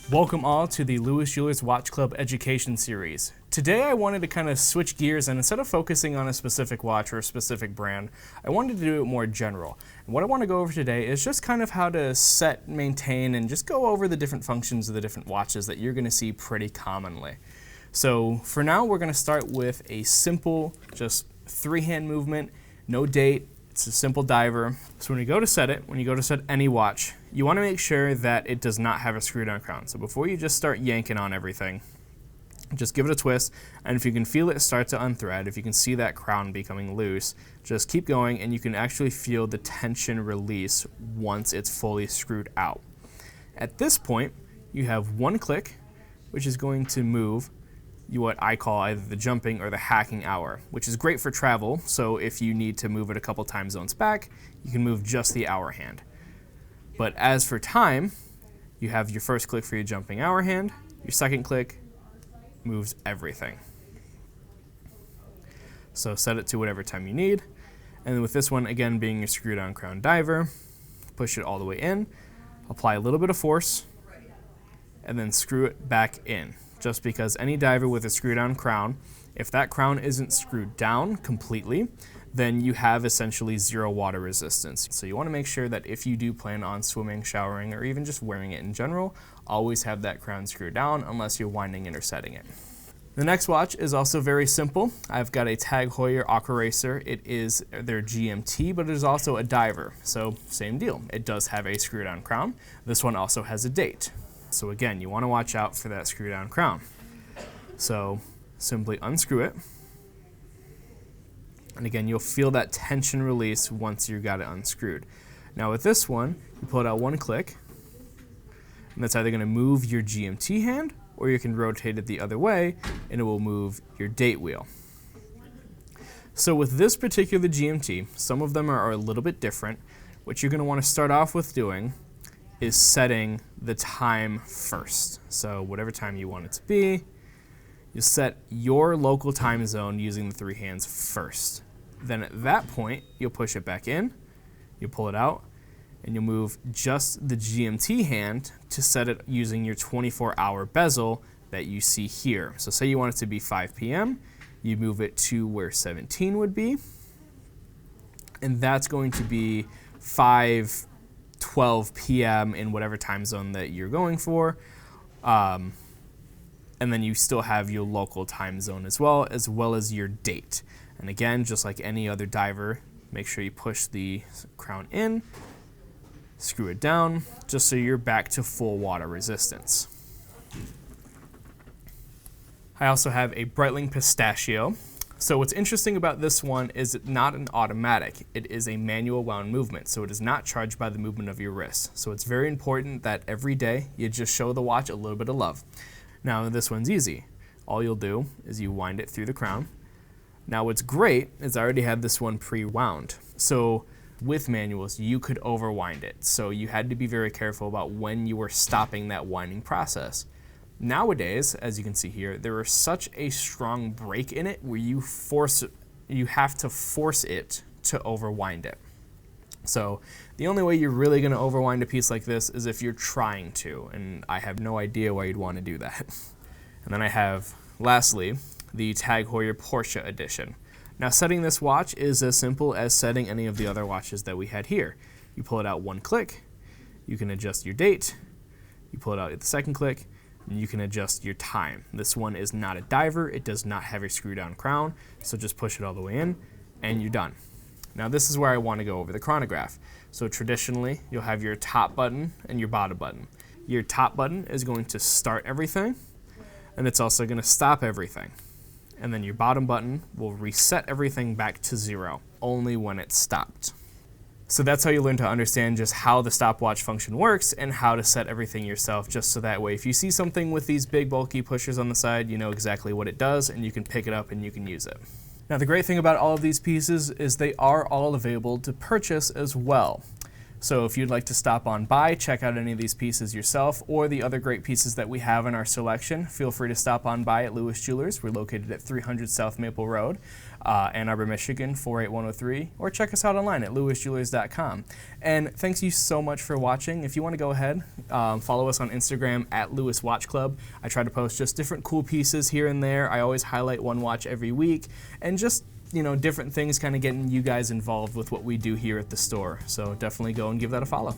Welcome all to the Lewis Jewelers Watch Club Education Series. Today I wanted to kind of switch gears, and instead of focusing on a specific watch or a specific brand, I wanted to do it more general. And what I want to go over today is just kind of how to set, maintain, and just go over the different functions of the different watches that you're going to see pretty commonly. So for now, we're going to start with a simple, just three-hand movement, no date. It's a simple diver. So when you go to set it, when you go to set any watch, you want to make sure that it does not have a screw down crown. So before you just start yanking on everything, just give it a twist, and if you can feel it start to unthread, if you can see that crown becoming loose, just keep going and you can actually feel the tension release once it's fully screwed out. At this point, you have one click, which is going to move what I call either the jumping or the hacking hour, which is great for travel. So if you need to move it a couple time zones back, you can move just the hour hand. But as for time, you have your first click for your jumping hour hand, your second click moves everything. So set it to whatever time you need. And then with this one, again, being your screw down crown diver, push it all the way in, apply a little bit of force, and then screw it back in. Just because any diver with a screw down crown, if that crown isn't screwed down completely, then you have essentially zero water resistance. So you want to make sure that if you do plan on swimming, showering, or even just wearing it in general, always have that crown screwed down unless you're winding it or setting it. The next watch is also very simple. I've got a Tag Heuer Aqua Racer. It is their GMT, but it is also a diver. So same deal. It does have a screw down crown. This one also has a date. So again, you want to watch out for that screw down crown. So simply unscrew it. And again, you'll feel that tension release once you got it unscrewed. Now with this one, you pull it out one click, and that's either going to move your GMT hand, or you can rotate it the other way, and it will move your date wheel. So with this particular GMT, some of them are a little bit different. What you're going to want to start off with doing is setting the time first. So whatever time you want it to be, you set your local time zone using the three hands first. Then at that point, you'll push it back in, you'll pull it out, and you'll move just the GMT hand to set it using your 24-hour bezel that you see here. So say you want it to be 5 p.m., you move it to where 17 would be, and that's going to be 5:12 p.m. in whatever time zone that you're going for. And then you still have your local time zone as well as your date. And again, just like any other diver, make sure you push the crown in, screw it down, just so you're back to full water resistance. I also have a Breitling Pistachio. So what's interesting about this one is it's not an automatic. It is a manual wound movement, so it is not charged by the movement of your wrist. So it's very important that every day you just show the watch a little bit of love. Now this one's easy. All you'll do is you wind it through the crown. Now what's great is I already had this one pre-wound. So with manuals, you could overwind it. So you had to be very careful about when you were stopping that winding process. Nowadays, as you can see here, there is such a strong break in it where you have to force it to overwind it. So the only way you're really going to overwind a piece like this is if you're trying to, and I have no idea why you'd want to do that. And then I have, lastly, the Tag Heuer Porsche Edition. Now setting this watch is as simple as setting any of the other watches that we had here. You pull it out one click, you can adjust your date, you pull it out at the second click, and you can adjust your time. This one is not a diver, it does not have a screw down crown, so just push it all the way in, and you're done. Now this is where I want to go over the chronograph. So traditionally, you'll have your top button and your bottom button. Your top button is going to start everything, and it's also going to stop everything. And then your bottom button will reset everything back to zero, only when it's stopped. So that's how you learn to understand just how the stopwatch function works and how to set everything yourself, just so that way if you see something with these big bulky pushers on the side, you know exactly what it does and you can pick it up and you can use it. Now the great thing about all of these pieces is they are all available to purchase as well. So if you'd like to stop on by, check out any of these pieces yourself or the other great pieces that we have in our selection, feel free to stop on by at Lewis Jewelers. We're located at 300 South Maple Road, Ann Arbor, Michigan 48103, or check us out online at lewisjewelers.com. And thanks you so much for watching. If you want to go ahead, follow us on Instagram at Lewis Watch Club. I try to post just different cool pieces here and there. I always highlight one watch every week, and just different things kind of getting you guys involved with what we do here at the store. So definitely go and give that a follow.